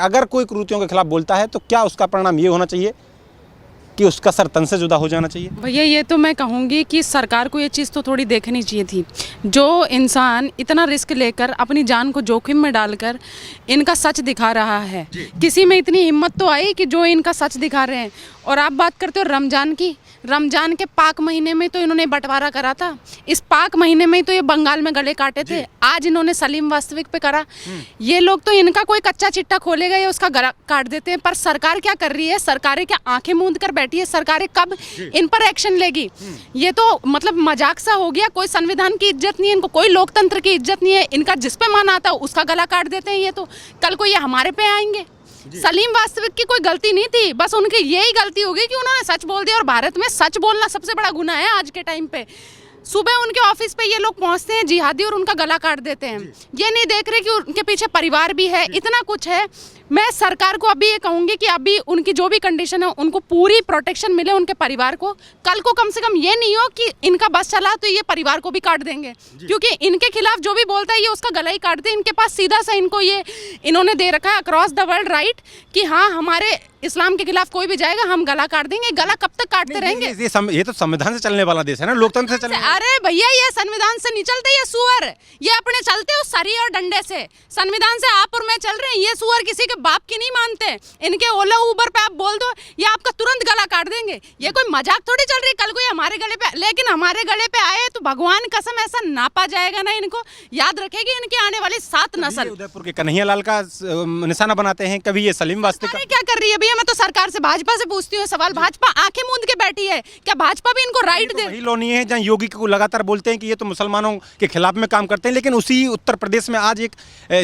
अगर कोई कुरीतियों के खिलाफ बोलता है तो क्या उसका परिणाम ये होना चाहिए कि उसका सर तन से जुदा हो जाना चाहिए? भैया ये तो मैं कहूँगी कि सरकार को ये चीज़ तो थोड़ी देखनी चाहिए थी। जो इंसान इतना रिस्क लेकर अपनी जान को जोखिम में डालकर इनका सच दिखा रहा है, किसी में इतनी हिम्मत तो आई कि जो इनका सच दिखा रहे हैं। और आप बात करते हो रमज़ान की, रमज़ान के पाक महीने में तो इन्होंने बंटवारा करा था, इस पाक महीने में तो ये बंगाल में गले काटे थे, आज इन्होंने सलीम वास्तविक पे करा। ये लोग तो इनका कोई कच्चा चिट्टा खोलेगा या उसका गला काट देते हैं। पर सरकार क्या कर रही है? सरकारें क्या आंखें मूंद कर बैठी है? सरकारें कब इन पर एक्शन लेगी? ये तो मतलब मजाक सा हो गया। कोई संविधान की इज्जत नहीं है इनको, कोई लोकतंत्र की इज्जत नहीं है। इनका जिस पे मन आता है उसका गला काट देते हैं। ये तो कल को ये हमारे पे आएंगे। सलीम वास्तविक की कोई गलती नहीं थी, बस उनकी यही गलती होगी कि उन्होंने सच बोल दिया। और भारत में सच बोलना सबसे बड़ा गुनाह है आज के टाइम पे। सुबह उनके ऑफिस पे ये लोग पहुंचते हैं जिहादी और उनका गला काट देते हैं। ये नहीं देख रहे कि उनके पीछे परिवार भी है, इतना कुछ है। मैं सरकार को अभी ये कहूंगी कि अभी उनकी जो भी कंडीशन है उनको पूरी प्रोटेक्शन मिले उनके परिवार को। कल को कम से कम ये नहीं हो कि इनका बस चला तो ये परिवार को भी काट देंगे, क्योंकि इनके खिलाफ जो भी बोलता है ये उसका गला ही काट दे। इनके पास सीधा सा इनको ये इन्होंने दे रखा है अक्रॉस द वर्ल्ड राइट कि हाँ हमारे इस्लाम के खिलाफ कोई भी जाएगा हम गला काट देंगे। गला कब तक काटते रहेंगे? ये तो संविधान से चलने वाला देश है ना, लोकतंत्र से चलने। अरे भैया ये संविधान से नहीं चलते, ये सुअर ये अपने चलते हो सरी और डंडे से। संविधान से आप और मैं चल रहे हैं, ये सुअर किसी के बाप की नहीं मानते। इनके ओला उबर पे आप बोल दो ये आपका तुरंत गला काट देंगे। ये कोई मजाक थोड़ी चल रही। कल को ये हमारे गले पे, लेकिन हमारे गले पे आए तो भगवान कसम ऐसा नापा जाएगा ना, इनको याद रखेगी इनकी आने वाली 7 नस्ल। उदयपुर के कन्हैया लाल का निशाना बनाते हैं, कभी ये सलीम वास्तविक का। क्या कर रही है भैया? मैं तो सरकार से भाजपा से पूछती हूँ सवाल। भाजपा आंखें मूंद के बैठी है, क्या भाजपा भी इनको राइट दे? वही लोग नहीं है जहाँ योगी को लगातार बोलते हैं कि ये तो मुसलमानों के खिलाफ में काम करते हैं, लेकिन उसी उत्तर प्रदेश में आज एक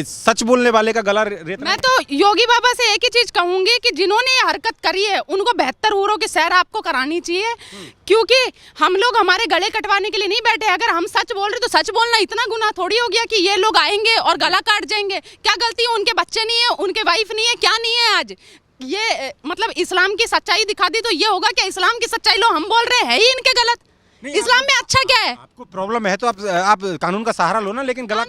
सच बोलने वाले का गला रेत। मैं तो योगी बाबा से एक ही चीज कहूंगी कि जिन्होंने ये हरकत करी है उनको 72 हूरों की सैर आपको करानी चाहिए, क्योंकि हम लोग हमारे गले कटवाने के लिए नहीं बैठे। अगर हम सच बोल रहे तो सच बोलना इतना गुनाह थोड़ी हो गया कि ये लोग आएंगे और गला काट जाएंगे। क्या गलती है? उनके बच्चे नहीं है, उनके वाइफ नहीं है, क्या नहीं है? आज ये मतलब इस्लाम की सच्चाई दिखा दी तो ये होगा क्या? इस्लाम की सच्चाई लो हम बोल रहे हैं ही इनके गलत। इस्लाम में अच्छा क्या है? आपको प्रॉब्लम है तो आप कानून का सहारा लो ना, लेकिन गला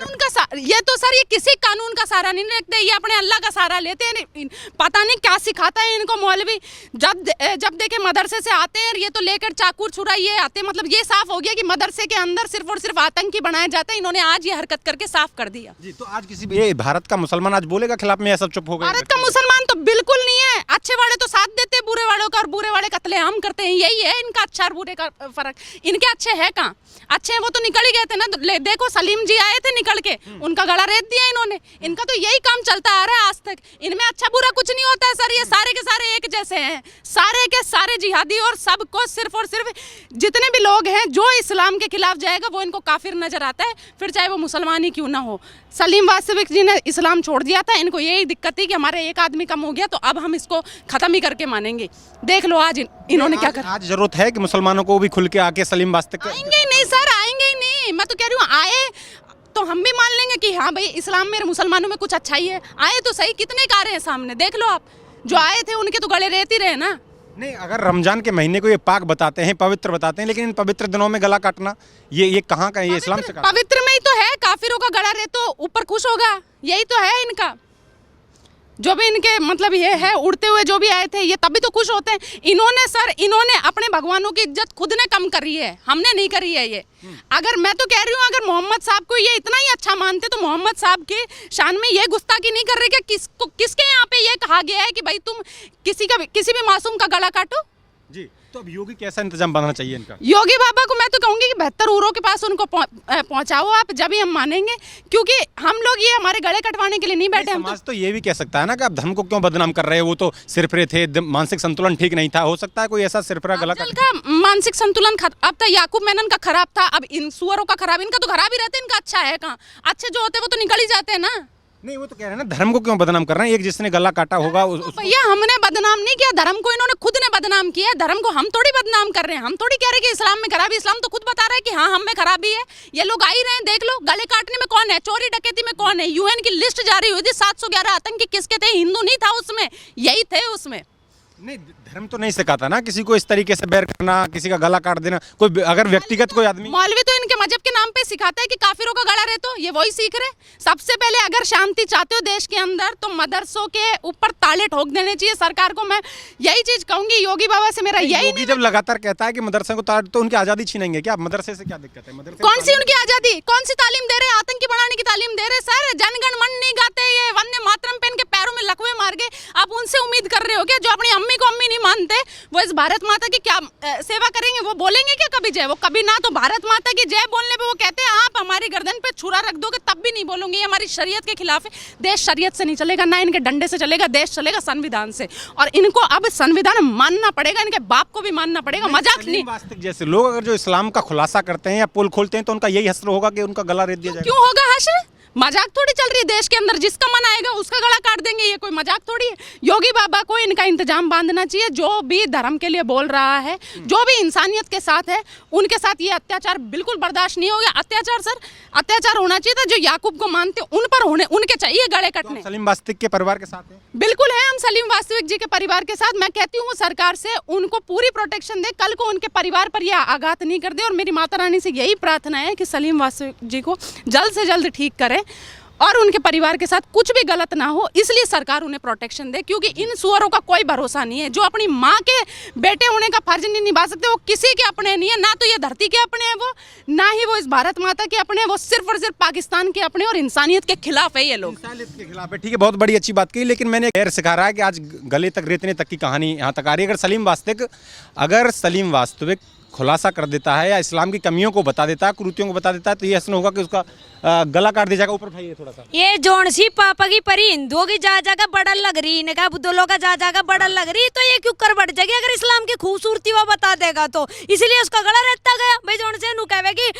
ये तो सर ये किसी कानून का सहारा नहीं रखते, ये अपने अल्लाह का सहारा लेते हैं। पता नहीं क्या सिखाता है इनको मौलवी। जब देखे मदरसे से आते हैं ये तो लेकर चाकू छुरा ये आते हैं। मतलब ये साफ हो गया कि मदरसे के अंदर सिर्फ और सिर्फ आतंकी बनाया जाता है। इन्होंने आज ये हरकत करके साफ कर दिया। जी, तो आज किसी ये भारत का मुसलमान आज बोलेगा खिलाफ में, ऐसा चुप हो गया? भारत का मुसलमान तो बिल्कुल नहीं है। अच्छे वाले तो साथ देते हैं बुरे वालों का, और बुरे वाले कत्लेआम करते हैं। यही है इनका अच्छा और बुरे का फर्क। इनके अच्छे है कहाँ? अच्छे हैं वो तो निकल ही गए थे ना। देखो सलीम जी आए थे निकल के, उनका गला रेत दिया इन्होंने। इनका तो यही काम चलता आ रहा है आज तक। इनमें अच्छा बुरा कुछ नहीं होता है सर। ये सारे के सारे एक जैसे हैं, सारे के सारे जिहादी। और सबको सिर्फ और सिर्फ जितने भी लोग हैं जो इस्लाम के खिलाफ जाएगा वो इनको काफिर नजर आता है, फिर चाहे वो मुसलमान ही क्यों ना हो। सलीम वास्तविक जी ने इस्लाम छोड़ दिया था, इनको यही दिक्कत थी कि हमारे एक आदमी कम हो गया तो अब हम इसको खत्म ही करके मानेंगे। देख लो आज इन्होंने क्या कर। आज जरूरत है कि मुसलमानों को भी खुल के आके सलीम वास्तविक आएंगे ही नहीं सर, आएंगे ही नहीं। मैं तो कह रही हूँ आए तो हम भी मान लेंगे कि हाँ भाई इस्लाम में मुसलमानों में कुछ अच्छाई है। आए तो सही, कितने का रहे हैं सामने देख लो आप। जो आए थे उनके तो गले रेत ही रहे ना। नहीं, अगर रमजान के महीने को ये पाक बताते हैं, पवित्र बताते हैं, लेकिन इन पवित्र दिनों में गला काटना ये कहाँ का? ये इस्लाम से पवित्र में ही तो है। काफिरों का गला रेत तो ऊपर खुश होगा, यही तो है इनका। जो भी इनके मतलब ये है उड़ते हुए जो भी आए थे ये तभी तो खुश होते हैं। इन्होंने अपने भगवानों की इज्जत खुद ने कम करी है, हमने नहीं करी है ये। अगर मैं तो कह रही हूँ अगर मोहम्मद साहब को ये इतना ही अच्छा मानते तो मोहम्मद साहब के शान में ये गुस्ताखी नहीं कर रहे कि किसके यहाँ पे ये कहा गया है कि भाई तुम किसी भी मासूम का गला काटो। जी, तो अब योगी कैसा इंतजाम बनाना चाहिए इनका? योगी बाबा को मैं तो कहूंगी कि 72 हूरों के पास उनको पहुंचाओ आप, जब ही हम मानेंगे। क्योंकि हम लोग ये हमारे गले कटवाने के लिए नहीं बैठे। समाज तो ये भी कह सकता है ना कि आप धर्म को क्यों बदनाम कर रहे हो? वो तो सिरफरे थे, मानसिक संतुलन ठीक नहीं था। हो सकता है कोई ऐसा सिरफरा गला का मानसिक संतुलन अब था, याकूब मेनन का खराब था, अब इन सुअरों का खराब। इनका तो खराब ही रहता है, इनका अच्छा है कहाँ? अच्छे जो होते हैं वो तो निकल ही जाते हैं ना। नहीं, वो तो कह रहे हैं ना धर्म को क्यों बदनाम कर रहे हैं? एक जिसने गला काटा होगा भैया हमने बदनाम नहीं किया धर्म को, इन्होंने खुद ने बदनाम किया। धर्म को हम थोड़ी बदनाम कर रहे हैं। हम थोड़ी कह रहे हैं कि इस्लाम में खराबी। इस्लाम तो खुद बता रहा है कि हाँ हम में खराबी है। ये लोग आ ही रहे हैं, देख लो। गले काटने में कौन है? चोरी डकैती में कौन है? यूएन की लिस्ट जारी हुई थी, 711 आतंकी किसके थे? हिंदू नहीं था उसमें, यही थे उसमें। नहीं, धर्म तो नहीं सिखाता ना किसी को इस तरीके से बैर करना, किसी का गला काट देना। कोई अगर व्यक्तिगत कोई आदमी, मौलवी तो इनके मजहब के नाम पे सिखाता है कि काफिरों का गला रहतो, ये वही सीख रहे। सबसे पहले अगर शांति चाहते हो देश के अंदर तो मदरसों के ऊपर ताले ठोक देने चाहिए सरकार को। मैं यही चीज कहूंगी, योगी बाबा से मेरा यही योगी जब लगातार कहता है कि मदरसे को तो उनकी आजादी छीनेंगे क्या? मदरसे से क्या दिक्कत है? मदरसे कौन सी उनकी आजादी, कौन सी तालीम दे रहे? आतंकी बनाने की तालीम दे रहे सर। जनगण मन नहीं गाते, ये वंदे मातरम पहन के पैरों में लकवे मार गए। आप उनसे उम्मीद कर रहे हो क्या? जो अपनी अम्मी को अम्मी नहीं मानते, वो इस भारत माता की क्या सेवा करेंगे? वो बोलेंगे क्या कभी जय? वो कभी ना तो भारत माता की जय बोलने पे वो कहते हैं आप हमारी गर्दन पे छुरा रख दोगे तब भी नहीं बोलूंगी, ये हमारी शरीयत के खिलाफ है। देश शरीयत से नहीं चलेगा, ना इनके डंडे से चलेगा, देश चलेगा संविधान से। और इनको अब संविधान मानना पड़ेगा, इनके बाप को भी मानना पड़ेगा। मजाक नहीं। वास्तविक जैसे लोग अगर जो इस्लाम का खुलासा करते हैं या पोल खोलते हैं तो उनका यही हश्र होगा कि उनका गला रेत दिया जाएगा। क्यों होगा हश्र? मजाक थोड़ी चल रही है देश के अंदर, जिसका मन आएगा उसका गला काट देंगे, ये कोई मजाक थोड़ी है। योगी बाबा को इनका इंतजाम बांधना चाहिए। जो भी धर्म के लिए बोल रहा है, जो भी इंसानियत के साथ है, उनके साथ ये अत्याचार बिल्कुल बर्दाश्त नहीं होगा। अत्याचार सर, अत्याचार होना चाहिए था। जो याकूब को मानते उन पर होने, उनके चाहिए गले कटने। सलीम वास्तविक के परिवार के साथ है? बिल्कुल है, हम सलीम वास्तविक जी के परिवार के साथ। मैं कहती हूँ सरकार से उनको पूरी प्रोटेक्शन दे, कल को उनके परिवार पर यह आघात नहीं कर दे। और मेरी माता रानी से यही प्रार्थना है कि सलीम वास्तविक जी को जल्द से जल्द ठीक करें और उनके परिवार के साथ कुछ भी गलत ना हो, इसलिए सरकार उन्हें प्रोटेक्शन दे। क्योंकि इन सुअरों का कोई भरोसा नहीं है। जो अपनी माँ के बेटे होने का फर्ज नहीं निभा सकते, वो किसी के अपने नहीं है। ना तो ये धरती के अपने हैं वो, ना ही वो इस भारत माता के अपने हैं। वो सिर्फ और सिर्फ पाकिस्तान के अपने और इंसानियत के खिलाफ है ये लोग। इंसानियत के खिलाफ है, ठीक है, बहुत बड़ी अच्छी बात की। लेकिन मैंने गैर सिखा रहा है कि आज गले तक रेतने तक की कहानी यहाँ तक आ रही है। अगर सलीम वास्तविक खुलासा कर देता है या इस्लाम की कमियों को बता देता है, कुरीतियों को बता देता है, तो ये हसन होगा कि उसका गला काट दिया जाएगा। ऊपर उठाइए थोड़ा सा। ये जोन सी पापा की परी हिंदुओं की जा जाकर बड़ा लग रही, इनका बुद्धों का जा जाकर बड़ा लग रही, तो ये क्यों कर बढ़ जाएगी? अगर इस्लाम की खूबसूरती वो बता देगा तो इसलिए उसका गला रहता गया। भाई जोन से नु कहे कि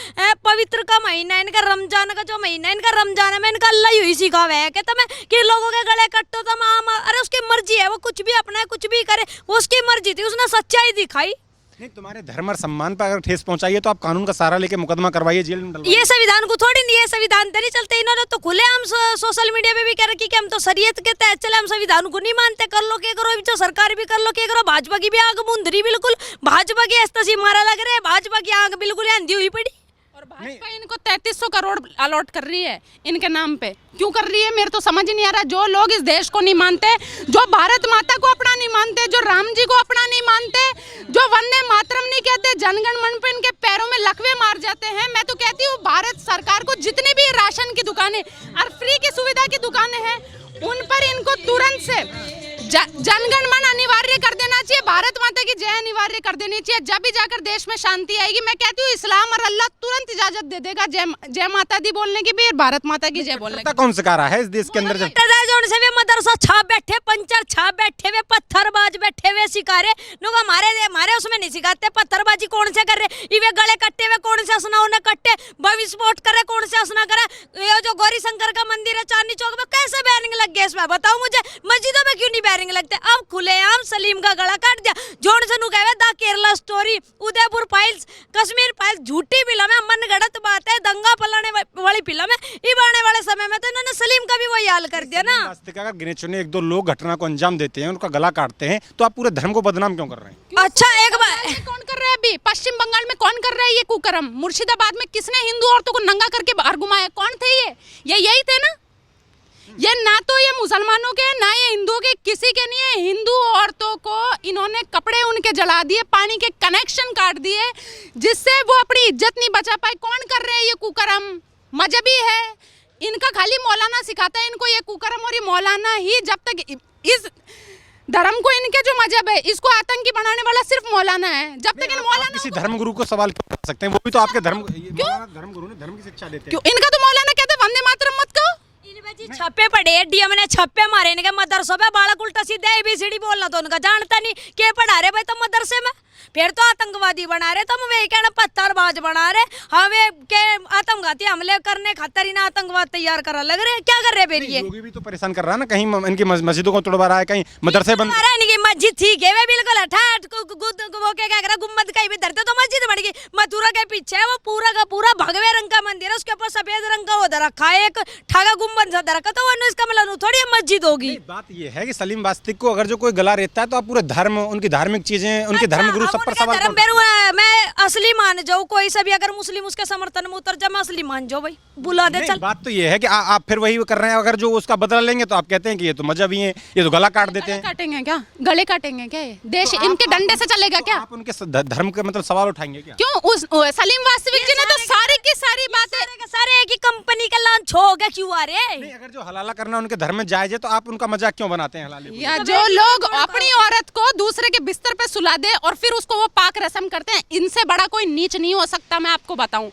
पवित्र का महीना इनका रमजान का, जो महीना इनका रमजान में इनका अल्लाह ही सिखावे है कि तुम्हें कि लोगों के गले कट्टो तो अरे उसकी मर्जी है, वो कुछ भी अपना कुछ भी करे, वो उसकी मर्जी थी, उसने सच्चाई दिखाई। नहीं, तुम्हारे धर्म और सम्मान पर अगर ठेस पहुंचाइए तो आप कानून का सहारा लेके मुकदमा करवाइए, जेल में डलवाइए। ये संविधान को थोड़ी नहीं है, संविधान तो नहीं चलते। इन्होंने तो खुले हम सोशल मीडिया पे भी कह रखी कि हम तो शरीयत के तहत चले, हम संविधान को नहीं मानते। कर लो क्या करो, जो सरकार भी कर लो क्या करो। भाजपा की भी आग मुंदरी, बिल्कुल भाजपा की एस्तसी मारा लग रहे हैं, भाजपा की आग बिल्कुल अंधी हुई पड़ी। और भाजपा इनको 3300 करोड़ अलॉट कर रही है इनके नाम पे। क्यों कर रही है मेरे तो समझ ही नहीं आ रहा। जो लोग इस देश को नहीं मानते, जो भारत माता को अपना नहीं मानते, जो राम जी को अपना नहीं मानते, जो वंदे मातरम नहीं कहते, जनगण मन पे इनके पैरों में लकवे मार जाते हैं। मैं तो कहती हूँ भारत सरकार को जितनी भी राशन की दुकानें और फ्री की सुविधा की दुकानें हैं, उन पर इनको तुरंत से जनगण मन अनिवार्य कर देना चाहिए, भारत माता की जय अनिवार्य कर देनी चाहिए। जब भी जाकर देश में शांति आएगी। मैं कहती हूँ इस्लाम और अल्लाह तुरंत इजाजत दे देगा जय माता दी बोलने की भी और भारत माता की जय बोलने की। कौन सिखा रहा है इस देश के अंदर? जब मदरसा छाप बैठे, पंचर छाप बैठे हुए, पत्थरबाज बैठे हुए सिखा रहे लोग। हमारे उसमें नहीं सिखाते। पत्थरबाजी कौन से कर रहे, इवे गले कट्टे हुए कौन से हंसना उन्हें कट्टे, विस्फोट करे कौन से हंसना करे। ये जो गौरी शंकर का मंदिर है चांदनी चौक में, कैसे बैरिंग लग गया इसमें? बताओ मुझे। मस्जिदों में क्यों नहीं बैरिंग लगते? अब खुलेआम सलीम का गला काट दिया। जोन से नु कहे the Kerala story, Udaipur files, Kashmir files, झूठी फिल्म है, मन गढ़त बात है, दंगा फैलाने वाली फिल्म है। इब आने वाले समय में तो इन्होंने सलीम का भी वही हाल कर दिया ना। अगर गिने चुने एक दो लोग घटना को अंजाम देते हैं, उनका गला काटते हैं, तो आप पूरे धर्म को बदनाम क्यों कर रहे हैं? अच्छा एक बार कौन कर रहा है अभी? पश्चिम बंगाल में कौन कर रहा है ये कुकर्म? मुर्शिदाबाद में किसने हिंदू औरतों को नंगा करके बाहर घुमाया? कौन थे ये यही थे ना। ये ना तो ये मुसलमानों के, ना ये हिंदुओं के, किसी के नहीं है। हिंदू औरतों को इन्होंने कपड़े उनके जला दिए, पानी के कनेक्शन काट दिए, जिससे वो अपनी इज्जत नहीं बचा पाए। कौन कर रहे हैं ये कुकर्म? मजहबी है, इनका खाली मौलाना सिखाता है इनको ये कुकर्म। और ये मौलाना ही जब तक इस धर्म को, इनके जो मजहब है, इसको आतंकी बनाने वाला सिर्फ मौलाना है। जब तक इन मौलाना किसी धर्म गुरु को सवाल क्यों कर सकते हैं? वो भी तो आपके धर्म गुरु ने धर्म की शिक्षा देते हैं। क्यों? इनका तो मौलाना कहते हैं वंदे मातरम मत कहो। छापे पड़े, डीएम ने छापे मारे इनके मदरसों पे। बालक उल्टा सीधा ABCD बोलना तो उनका जानता नहीं। क्या पढ़ा रहे भाई तुम मदरसे में? फिर तो आतंकवादी बना रहे तुम, वे कहना पत्थरबाज बना रहे हमें के आत्मघाती हमले करने खातर ही ना आतंकवाद तैयार करा लग रहे। क्या कर रहे फिर ये? योगी भी तो परेशान कर रहा है ना, कहीं इनकी मस्जिदों को तोड़वा रहा है, कहीं मदरसे बंद। इनकी मस्जिद ठीक है वे बिल्कुल हठाट वो क्या करा गुम्बद कहीं भी धरते तो मस्जिद बन गई। मथुरा के पीछे है वो पूरा का पूरा भगवे रंग का मंदिर है, उसके ऊपर सफेद रंग का वो धर रखा है, एक ठागा गुम्बद सा धर रखा, तो वो इसका मतलब थोड़ी मस्जिद होगी। बात ये है कि सलीम वास्तविक को अगर जो कोई गला रेतता है तो आप पूरे धर्म, उनकी धार्मिक चीजें, उनके धर्म गुरु सब पर सवाल क्यों उठाते हैं? मैं असली मान जाऊँ, कोई सभी अगर मुस्लिम उसके समर्थन में उतर जाए मैं असली मान जाऊँ भाई, बुला दे चल। बात तो ये है कि आप फिर वही कर रहे हैं, अगर जो उसका बदला लेंगे तो आप कहते हैं कि ये तो मजहबी है, ये तो गला काट देते हैं। काटेंगे क्या? गले काटेंगे क्या? ये देश इनके डंडे से चलेगा क्या? आप उनके धर्म के मतलब सवाल उठाएंगे क्या? क्यों? उस सलीम वास्तविक जी ने तो सारी की सारी बातें, सारे एक ही कंपनी का लॉन्च हो गया, क्यों आ रहे? नहीं, अगर जो हलाला करना उनके धर्म में जायज है तो आप उनका मजाक क्यों बनाते हैं हलाले को? या जो लोग अपनी औरत को दूसरे के बिस्तर पे सुला दे और फिर उसको वो पाक रस्म करते हैं, इनसे बड़ा कोई नीच नहीं हो सकता। मैं आपको बताऊं,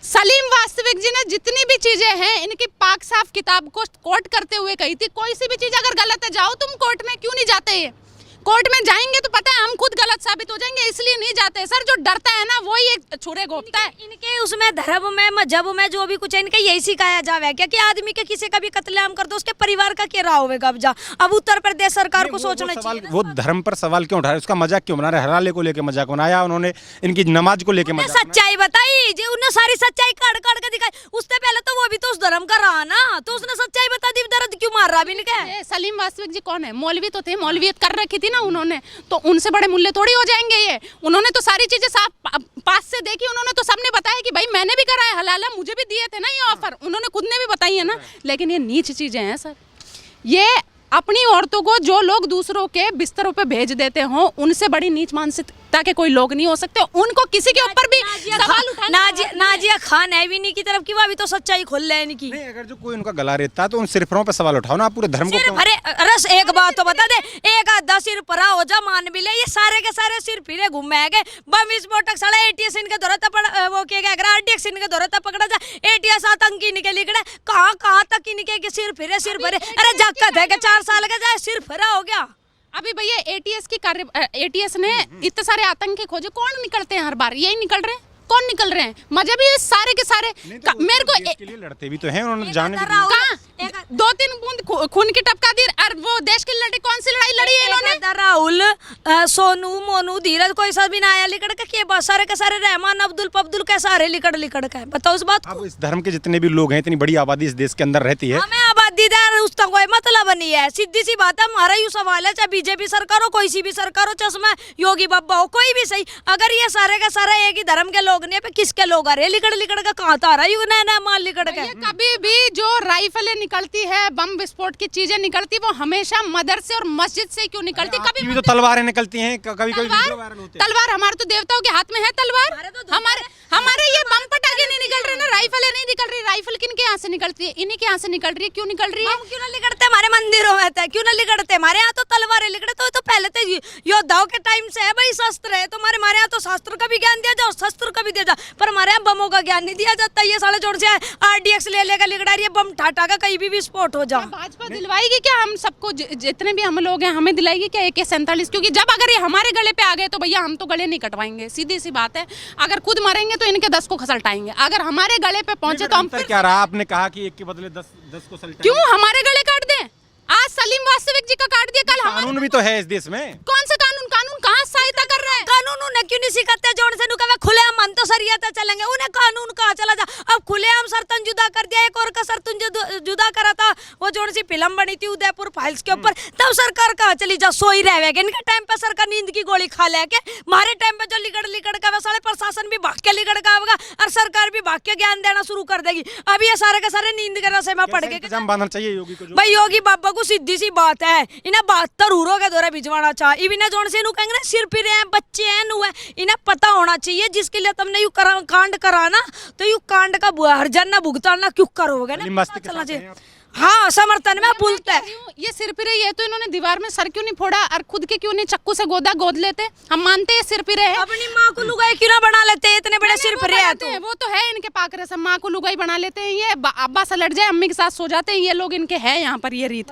सलीम वास्तविक जी ने जितनी भी चीजें हैं इनकी पाक साफ किताब को कोट करते हुए कही थी। कोई सी भी चीज अगर गलत है, जाओ तुम कोर्ट में, क्यों नहीं जाते? ये कोर्ट में जाएंगे तो पता है हम खुद गलत साबित हो जाएंगे, इसलिए नहीं जाते। सर जो डरता है ना वही एक छुरे घोपता है। इनके उसमें धर्म में मजहब में जो भी कुछ है इनके यही सिखाया जावे क्या कि आदमी के किसी का भी कत्लेआम कर दो उसके परिवार का क्या होगा। अब जा अब उत्तर प्रदेश सरकार को सोचना चाहिए। वो धर्म पर सवाल क्यों उठा रहे, उसका मजाक क्यों बना रहे? हलाले को लेके मजाक बनाया उन्होंने, इनकी नमाज को लेके मजाक, सच्चाई बताई जी, उन्हें सारी सच्चाई काट काट के दिखाई। उससे पहले तो वो भी तो उस धर्म का रहा ना, तो उसने सच्चाई बता दी, दर्द क्यों मार रहा इनके? सलीम वास्तविक जी कौन है? मौलवी तो थे, मौलवियत कर रखी थी ना उन्होंने, तो उनसे बड़े मूल्य थोड़ी हो जाएंगे ये। उन्होंने तो सारी चीजें साफ पास से देखी, उन्होंने तो सबने बताया कि भाई मैंने भी करा है हलाला, मुझे भी दिए थे ना ये ऑफर, उन्होंने खुद ने भी बताई है ना। लेकिन ये नीच चीजें हैं सर, ये अपनी औरतों को जो लोग दूसरों के बिस्तरों पे भेज देते हो उनसे बड़ी नीच मानसिकता के कोई लोग नहीं हो सकते। उनको किसी के ऊपर भी सवाल उठाना, नाजिया खान है भी नहीं की तरफ की, वो भी तो सच्चाई खोल ले इनकी। नहीं, अगर जो कोई उनका गला रेतता है तो उन सिरफरों पे सवाल उठाओ ना, आप पूरे धर्म को क्यों? अरे रस एक बात तो बता दे, एक आधा सिर परा हो जा मान भी ले, ये सारे के सारे सिर फिरे घूमे गए। बम विस्फोटक साला एटीएस इनके दौरता पड़ा, वो क्या कह आरडीएक्स इनके दौरता पकड़ा जा, एटीएस आतंकी इनके लिखड़े, कहाँ तक इनके के सिर फिरे सिर भरे। अरे जक्कत है कि 4 साल का जाए सिर फिरा हो गया। अभी भैया एटीएस ने इतने सारे आतंकी खोजे, कौन निकलते हैं हर बार? यही निकल रहे हैं, कौन निकल रहे हैं? मजहबी सारे के सारे। तो मेरे को देश के लिए लड़ते भी तो हैं, उन्होंने जाने भी कहाँ 2-3 बूंद खून की टपका दी और वो देश की लड़ी, कौन सी लड़ाई लड़ी है इन्होंने? राहुल सोनू मोनू धीरज कोई सा भी ना आया लिकड़ के सारे के सारे रहमान अब्दुल पब्दुल के सारे लिकड़ के बताओ इस बात को। अब इस धर्म के जितने भी लोग हैं, इतनी बड़ी आबादी इस देश के अंदर रहती है, हमें आबादीदार उसका कोई मतलब नहीं है। सीधी सी बात है, हमारा यू सवाल है, चाहे बीजेपी सरकार हो, कोई सी भी सरकार हो, चश्मा योगी बाबा हो, कोई भी सही, अगर ये सारे का सारा एक ही धर्म के लोग नहीं है, किसके लोग आ रहे लिकड़ का कहाँ आ रहा है नया माल लिकड़ के? कभी भी जो राइफलें निकलती है, बम विस्फोट की चीजें निकलती, वो हमेशा मदरसे और मस्जिद से क्यों निकलती? कभी भी तो तलवारें निकलती हैं, कभी वीडियो वायरल होते हैं। तलवार हमारे तो देवताओं के हाथ में है तलवार, हमारे ये बम पटाखे नहीं निकल रहे ना, राइफलें नहीं निकल रही। राइफल किनके यहाँ से निकलती है? इन्हीं के यहाँ से निकल रही है। क्यों निकल रही है? क्यों ना लिकड़ते हमारे मंदिरों में थे, क्यों ना लिकड़ते? हमारे यहाँ तो तलवारें लिकड़े तो पहले तो योद्धाओं के टाइम से है भाई, शस्त्र है। तुम्हारे हमारे यहाँ तो शास्त्र का भी ज्ञान दिया जाओ, शस्त्र का भी दिया जाए, पर हमारे यहाँ बमों का ज्ञान नहीं दिया जाता। ये साले जोड़ से आरडीएक्स ले लेकर लिकड़ा रही है, बम ठाटा का कहीं भी विस्फोट हो जाओ। भाजपा दिलवाएगी क्या हम सबको? जितने भी हम लोग हैं हमें दिलाएगी क्या AK-47? क्योंकि जब अगर ये हमारे गले पे आ गए तो भैया हम तो गले नहीं कटवाएंगे, सीधी सी बात है। अगर खुद मरेंगे तो इनके 10 को खसलटाएंगे, अगर हमारे गले पे पहुंचे तो हम फिर क्या रहा? आपने कहा कि एक के बदले 10 को सलटाएंगे। क्यों हमारे गले काट दें? आज सलीम वास्तविक जी का काट दिया, कल कानून भी तो है इस देश में। कौन सा कानून? कानून कहाँ सहायता कर रहा है? कानून उन्हें क्यों नहीं सिखाते? जोड़ से नुका खुले हम तो सरियाते चलेंगे, उन्हें कानून कहाँ चला जा? अब खुले हम सरतन जुदा कर दिया, एक और का सरतन जुदा करा था, वो जोड़ सी फिल्म बनी थी उदयपुर फाइल्स के ऊपर, तब सरकार कहाँ चली जा? सोई रहेगा। इनके टाइम पे सरकार नींद की गोली खा लेके, हमारे टाइम पे जो लिकड़ का साले प्रशासन भी भाग के लिकड़ का होगा और सरकार भी भाग के ज्ञान देना शुरू कर देगी। अब ये सारे के सारे नींद के रसे में पड़ गए। इंतजाम बांधना चाहिए योगी को। भाई योगी बाबा को सीधी सी बात है, इन्हें 72 उरो के दौरे भिजवाना चाहिए। इन्हें जोड़ से कहेंगे ना सिर फिर हैं, बच्चे हैं, इन्हें पता होना चाहिए जिसके लिए तुमने यू कांड कराना, तो यू कांड का हर्जाना भुगताना क्यों करोगे ना? चलना चाहिए। हाँ, समर्थन में बोलता है। ये सिर फिरे, ये तो इन्होंने दीवार में सर क्यों नहीं फोड़ा और खुद के क्यों नहीं चक्कू से गोद लेते? हम मानते हैं सिर फिरे है, अपनी माँ को लुगाई क्यों ना बना लेते? इतने बड़े सिर फिरे है तो वो तो है इनके पाक रस्म, माँ को लुगाई बना लेते हैं। ये अब्बा सलट जाए अम्मी के साथ सो जाते हैं, ये लोग इनके हैं यहाँ पर ये रीत।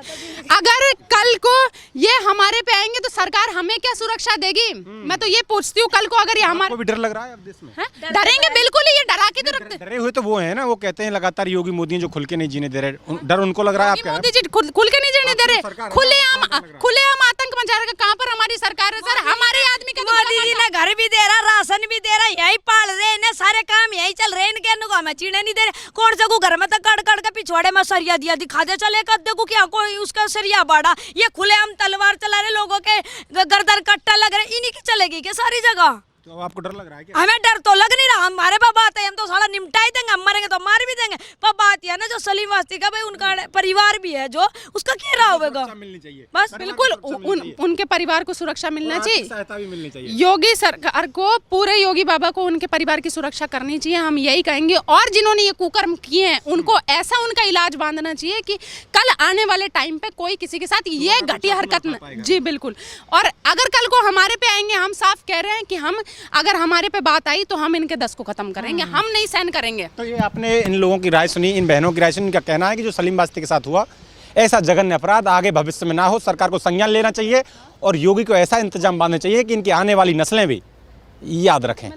अगर कल को ये हमारे पे आएंगे तो सरकार हमें क्या सुरक्षा देगी? मैं तो ये पूछती हूँ, कल को अगर ये हमारे भी डर लग रहा है अब देश में? डरेंगे बिल्कुल ही, ये डरा के तो रखते। डरे हुए तो वो है ना, वो कहते हैं लगातार योगी मोदी जो खुल के नहीं जीने दे रहे, डर उनको लग रहा है कि आपका मोदी जी खुल के नहीं जीने दे रहे, सरकार है, खुलेआम आतंक मचा रहे। कहाँ पर हमारी सरकार है सर? हमारे आदमी का मोदी जी ने घर भी दे रहा, राशन भी दे रहा, यही पाल रहे हैं, सारे काम यही चल रहे हैं इनके, इनको हमें चीने नहीं दे रहे। कौन सा को घर में तो कड़ के पिछवाड़े में सरिया दिया, दिखा दे चले कद्दे को क्या कोई उसका सरिया बाड़ा, ये खुलेआम तलवार चला रहे, लोगों के गर्दन कट्टा लग रहे, इन्हीं की चलेगी क्या सारी जगह? तो आपको डर लग रहा है क्या? हमें डर तो लग नहीं रहा, हमारे पास बात है, हम तो साला निपटा ही देंगे, हम मरेंगे तो मार भी देंगे। पर बात यह है ना, जो सलीम वास्ती का भाई उनका परिवार भी है, जो उसका क्या रहा होगा, सुरक्षा मिलनी चाहिए, बस बिल्कुल उनके परिवार को सुरक्षा मिलना चाहिए, सहायता भी मिलनी चाहिए। योगी सरकार को, पूरे योगी बाबा को उनके परिवार की सुरक्षा करनी चाहिए, हम यही कहेंगे। और जिन्होंने ये कुकर्म किए हैं उनको ऐसा उनका इलाज बांधना चाहिए कि कल आने वाले टाइम पे कोई किसी के साथ ये घटिया हरकत न, जी बिल्कुल। और अगर कल को हमारे पे आएंगे, हम साफ कह रहे हैं कि हम, अगर हमारे पे बात आई तो हम इनके 10 को खत्म करेंगे, हम नहीं सहन करेंगे। तो ये आपने इन लोगों की राय सुनी, इन बहनों की राय सुनी, इनका कहना है कि जो सलीम वास्ती के साथ हुआ ऐसा जघन्य अपराध आगे भविष्य में ना हो, सरकार को संज्ञान लेना चाहिए और योगी को ऐसा इंतजाम बांधना चाहिए कि इनकी आने वाली नस्लें भी याद रखें।